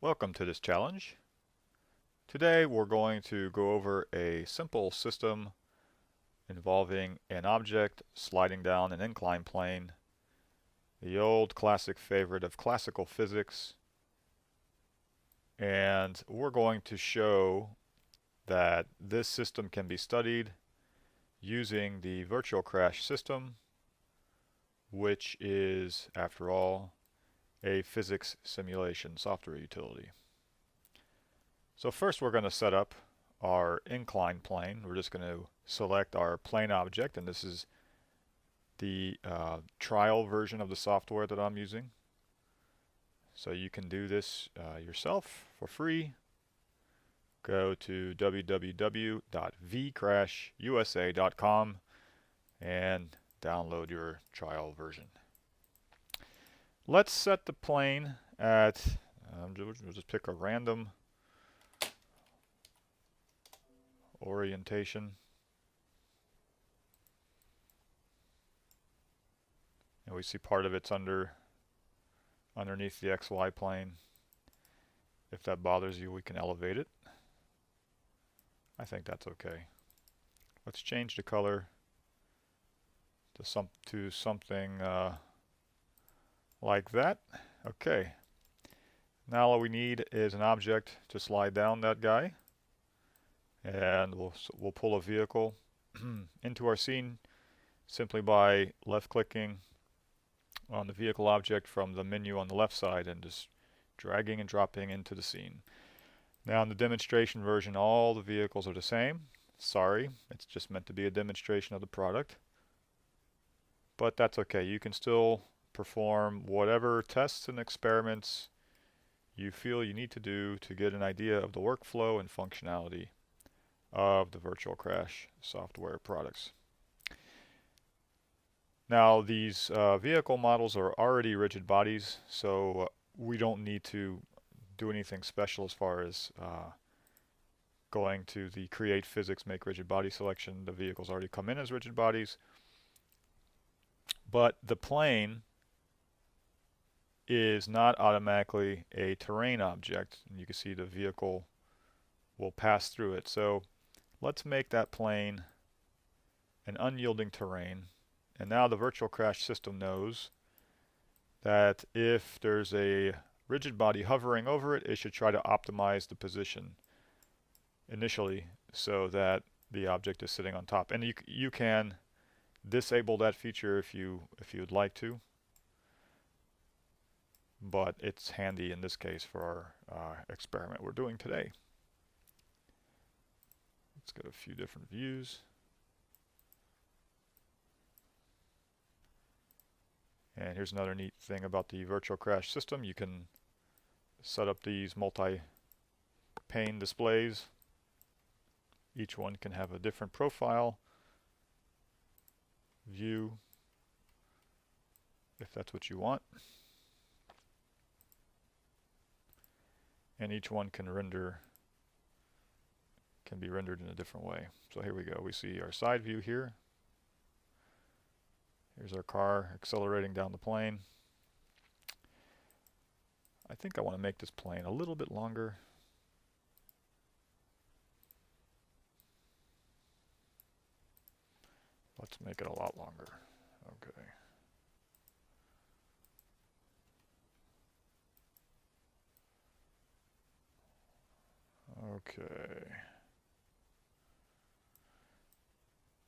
Welcome to this challenge. Today we're going to go over a simple system involving an object sliding down an inclined plane, the old classic favorite of classical physics, and we're going to show that this system can be studied using the virtual crash system, which is, after all, a physics simulation software utility. So first we're going to set up our inclined plane. We're just going to select our plane object, and this is the trial version of the software that I'm using. So you can do this yourself for free. Go to www.vCRASHusa.com and download your trial version. Let's set the plane at, we'll just pick a random orientation. And we see part of it's underneath the XY plane. If that bothers you, we can elevate it. I think that's okay. Let's change the color to something like that. Okay. Now all we need is an object to slide down that guy, and we'll pull a vehicle into our scene simply by left-clicking on the vehicle object from the menu on the left side and just dragging and dropping into the scene. Now in the demonstration version, all the vehicles are the same. Sorry, it's just meant to be a demonstration of the product. But that's okay. You can still perform whatever tests and experiments you feel you need to do to get an idea of the workflow and functionality of the virtual crash software products. Now these vehicle models are already rigid bodies, so we don't need to do anything special as far as going to the create physics make rigid body selection. The vehicles already come in as rigid bodies, but the plane is not automatically a terrain object, and you can see the vehicle will pass through it. So let's make that plane an unyielding terrain. And now the virtual crash system knows that if there's a rigid body hovering over it, it should try to optimize the position initially so that the object is sitting on top. And you can disable that feature if you'd like to, but it's handy in this case for our experiment we're doing today. Let's go to a few different views. And here's another neat thing about the virtual crash system. You can set up these multi-pane displays. Each one can have a different profile view if that's what you want. And each one can be rendered in a different way. So here we go. We see our side view here. Here's our car accelerating down the plane. I think I want to make this plane a little bit longer. Let's make it a lot longer. Okay. Okay.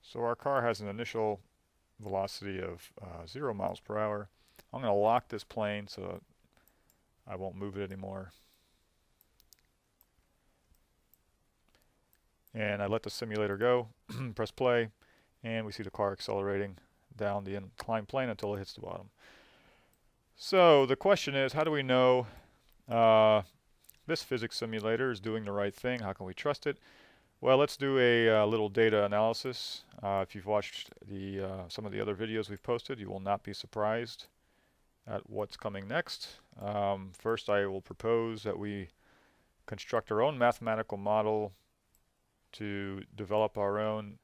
So our car has an initial velocity of 0 miles per hour. I'm going to lock this plane so I won't move it anymore. And I let the simulator go, press play, and we see the car accelerating down the inclined plane until it hits the bottom. So the question is, how do we know this physics simulator is doing the right thing? How can we trust it? Well, let's do a little data analysis. If you've watched some of the other videos we've posted, you will not be surprised at what's coming next. First, I will propose that we construct our own mathematical model to develop our own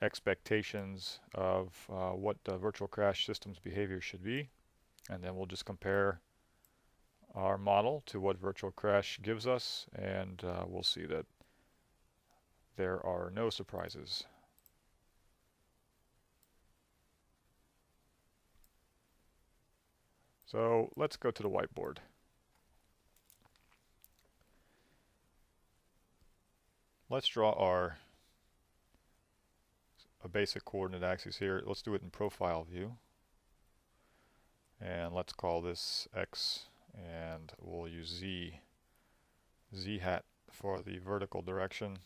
expectations of what the virtual crash system's behavior should be. And then we'll just compare our model to what virtual crash gives us, and we'll see that there are no surprises. So let's go to the whiteboard. Let's draw a basic coordinate axis here. Let's do it in profile view. And let's call this X, and we'll use Z hat for the vertical direction.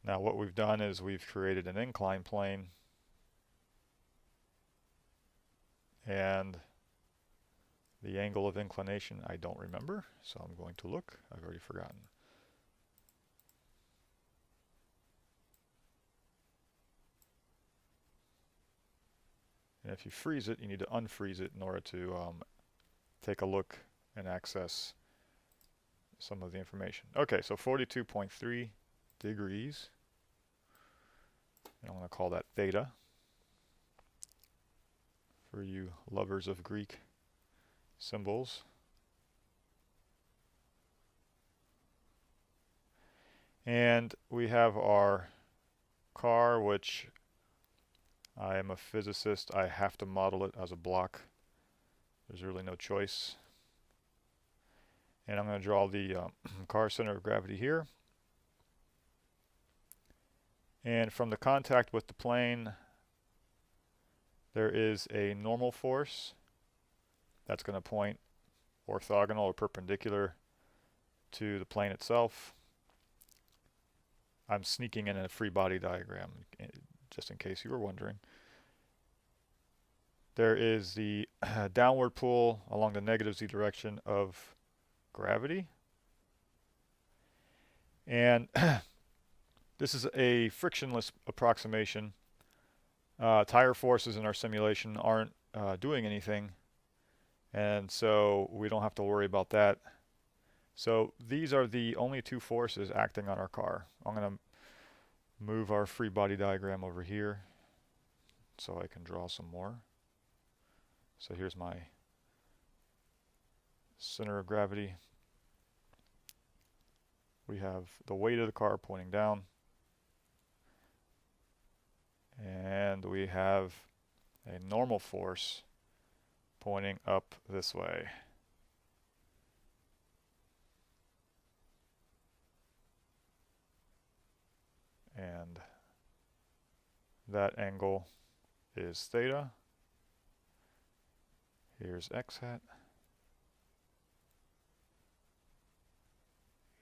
Now what we've done is we've created an inclined plane, and the angle of inclination I don't remember, so I'm going to look. I've already forgotten. And if you freeze it, you need to unfreeze it in order to take a look and access some of the information. Okay, so 42.3 degrees. And I'm going to call that theta for you lovers of Greek symbols. And we have our car, which I am a physicist. I have to model it as a block. There's really no choice. And I'm going to draw the car center of gravity here. And from the contact with the plane, there is a normal force that's going to point orthogonal or perpendicular to the plane itself. I'm sneaking in a free body diagram, just in case you were wondering. There is the downward pull along the negative z direction of gravity. And this is a frictionless approximation. Tire forces in our simulation aren't doing anything, and so we don't have to worry about that. So these are the only two forces acting on our car. I'm going to move our free body diagram over here so I can draw some more. So here's my center of gravity. We have the weight of the car pointing down, and we have a normal force pointing up this way. And that angle is theta. Here's x hat.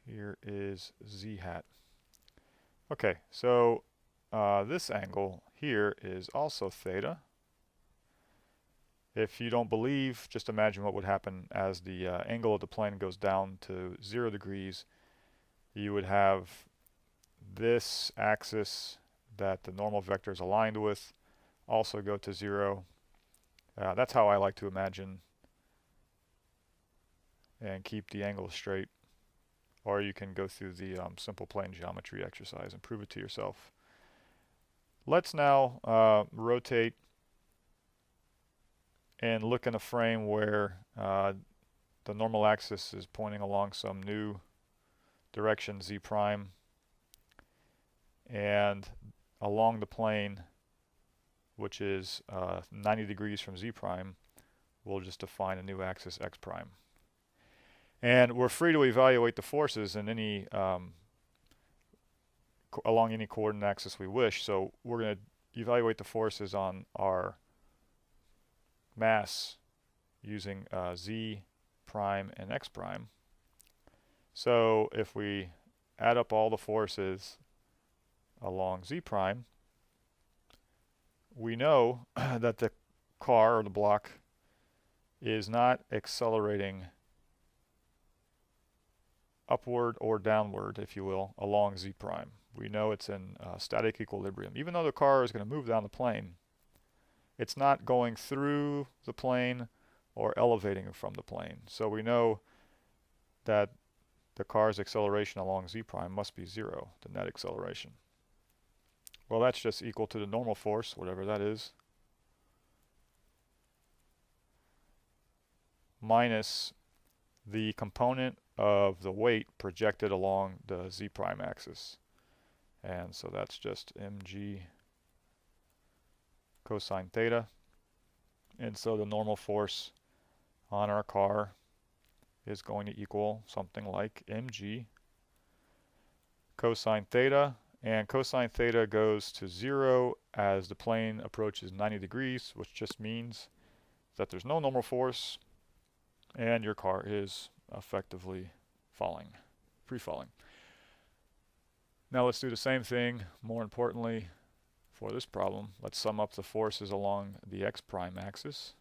Here is z hat. Okay, so this angle here is also theta. If you don't believe, just imagine what would happen as the angle of the plane goes down to 0 degrees. You would have this axis that the normal vector is aligned with also go to 0. That's how I like to imagine and keep the angle straight. Or you can go through the simple plane geometry exercise and prove it to yourself. Let's now rotate and look in a frame where the normal axis is pointing along some new direction, z prime, and along the plane, which is 90 degrees from z prime, we'll just define a new axis, x prime. And we're free to evaluate the forces in any along any coordinate axis we wish. So we're going to evaluate the forces on our mass using z prime and x prime. So if we add up all the forces along z prime, we know that the car or the block is not accelerating upward or downward, if you will, along z prime. We know it's in static equilibrium. Even though the car is going to move down the plane, it's not going through the plane or elevating from the plane. So we know that the car's acceleration along z prime must be 0, the net acceleration. Well, that's just equal to the normal force, whatever that is, minus the component of the weight projected along the z prime axis. And so that's just mg cosine theta. And so the normal force on our car is going to equal something like mg cosine theta, and cosine theta goes to 0 as the plane approaches 90 degrees, which just means that there's no normal force and your car is effectively falling, free falling. Now let's do the same thing, more importantly, for this problem. Let's sum up the forces along the x prime axis.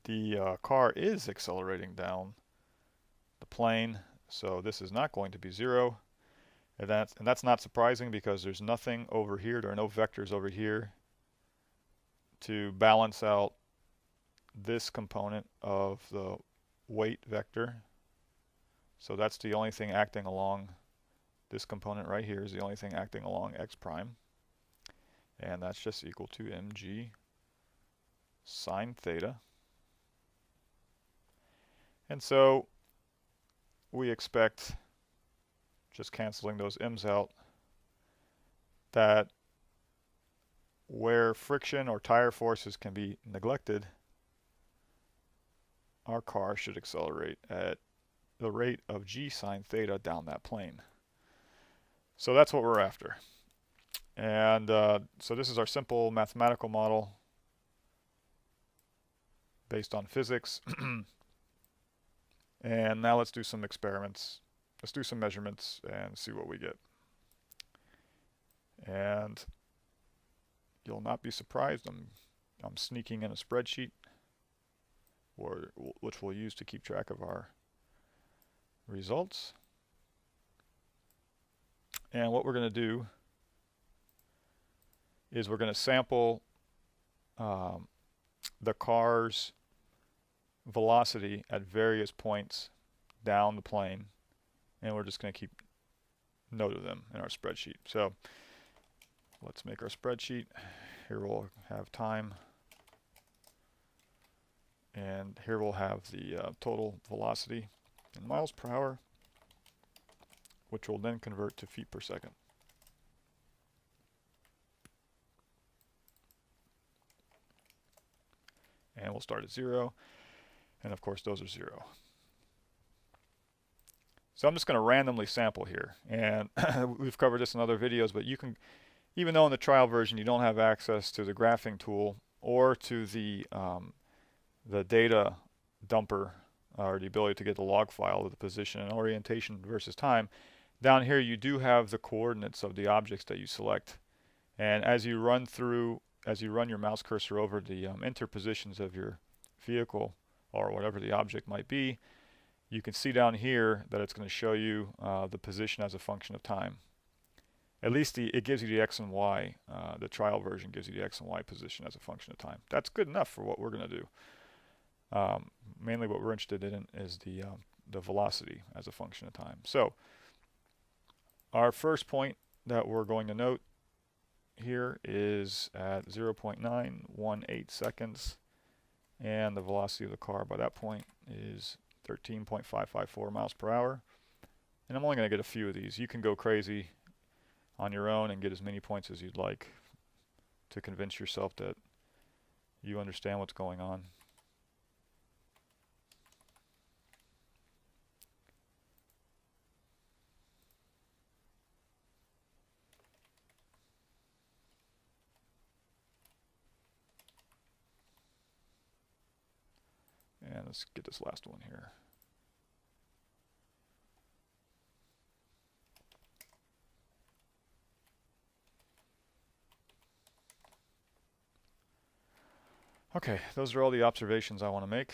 The car is accelerating down the plane, so this is not going to be 0. And that's not surprising because there's nothing over here, there are no vectors over here to balance out this component of the weight vector. So that's the only thing acting along, this component right here is the only thing acting along x prime. And that's just equal to mg sine theta. And so we expect, just canceling those m's out, that where friction or tire forces can be neglected, our car should accelerate at the rate of g sine theta down that plane. So that's what we're after. And so this is our simple mathematical model based on physics. And now let's do some experiments. Let's do some measurements and see what we get. And you'll not be surprised, I'm sneaking in a spreadsheet which we'll use to keep track of our results. And what we're going to do is we're going to sample the car's velocity at various points down the plane, and we're just going to keep note of them in our spreadsheet. So let's make our spreadsheet. Here we'll have time, and here we'll have the total velocity in miles per hour, which will then convert to feet per second. And we'll start at 0, and of course those are 0. So I'm just going to randomly sample here, and we've covered this in other videos, but you can, even though in the trial version you don't have access to the graphing tool or to the data dumper, or the ability to get the log file of the position and orientation versus time, down here you do have the coordinates of the objects that you select. And as you run your mouse cursor over the interpositions of your vehicle or whatever the object might be, you can see down here that it's going to show you the position as a function of time. At least it gives you the x and y. The trial version gives you the x and y position as a function of time. That's good enough for what we're going to do. Mainly what we're interested in is the velocity as a function of time. So our first point that we're going to note here is at 0.918 seconds, and the velocity of the car by that point is 13.554 miles per hour. And I'm only going to get a few of these. You can go crazy on your own and get as many points as you'd like to convince yourself that you understand what's going on. And let's get this last one here. Okay, those are all the observations I want to make.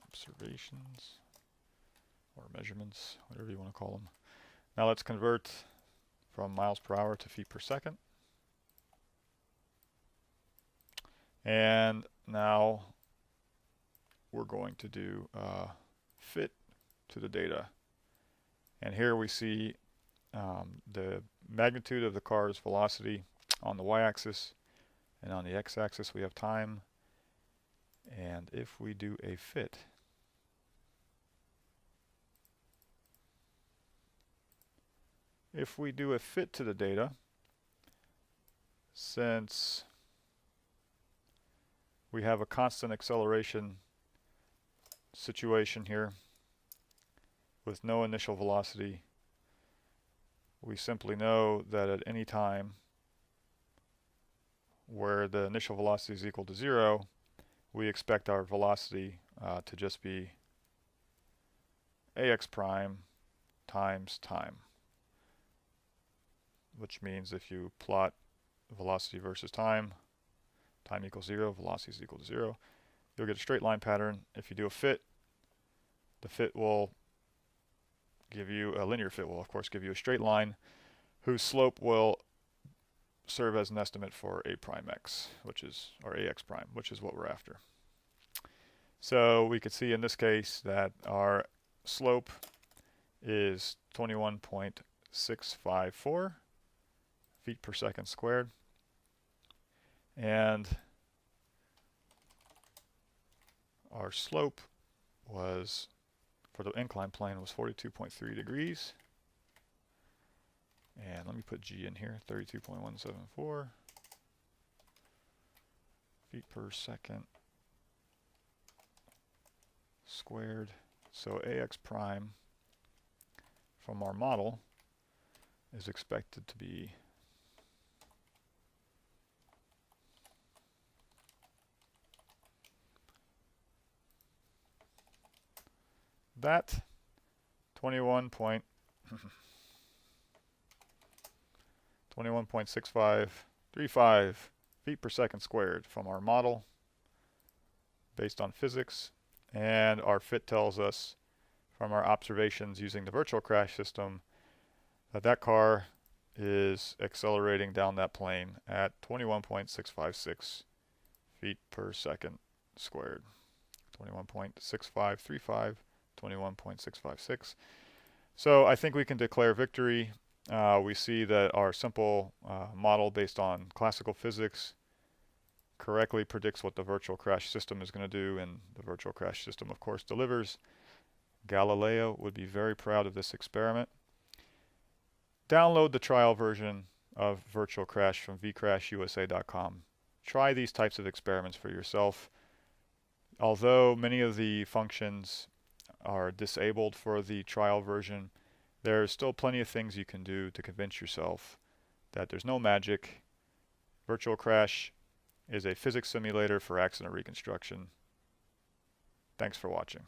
Observations, or measurements, whatever you want to call them. Now let's convert from miles per hour to feet per second. And now we're going to do fit to the data. And here we see the magnitude of the car's velocity on the y-axis, and on the x-axis we have time. And if we do a fit, to the data, since we have a constant acceleration situation here with no initial velocity, we simply know that at any time where the initial velocity is equal to 0, we expect our velocity to just be ax prime times time, which means if you plot velocity versus time, time equals 0, velocity is equal to 0, you'll get a straight line pattern. If you do a fit, the fit will give you a linear fit will of course give you a straight line whose slope will serve as an estimate for a prime x, which is, or ax prime, which is what we're after. So we could see in this case that our slope is 21.654 feet per second squared, and our slope was, for the inclined plane, was 42.3 degrees. And let me put g in here, 32.174 feet per second squared. So ax prime from our model is expected to be that 21.6535 feet per second squared from our model based on physics, and our fit tells us from our observations using the virtual crash system that that car is accelerating down that plane at 21.656 feet per second squared. 21.6535, 21.656. So I think we can declare victory. We see that our simple model based on classical physics correctly predicts what the virtual crash system is going to do, and the virtual crash system of course delivers. Galileo would be very proud of this experiment. Download the trial version of Virtual Crash from vCRASHusa.com. Try these types of experiments for yourself. Although many of the functions are disabled for the trial version, there's still plenty of things you can do to convince yourself that there's no magic. Virtual Crash is a physics simulator for accident reconstruction. Thanks for watching.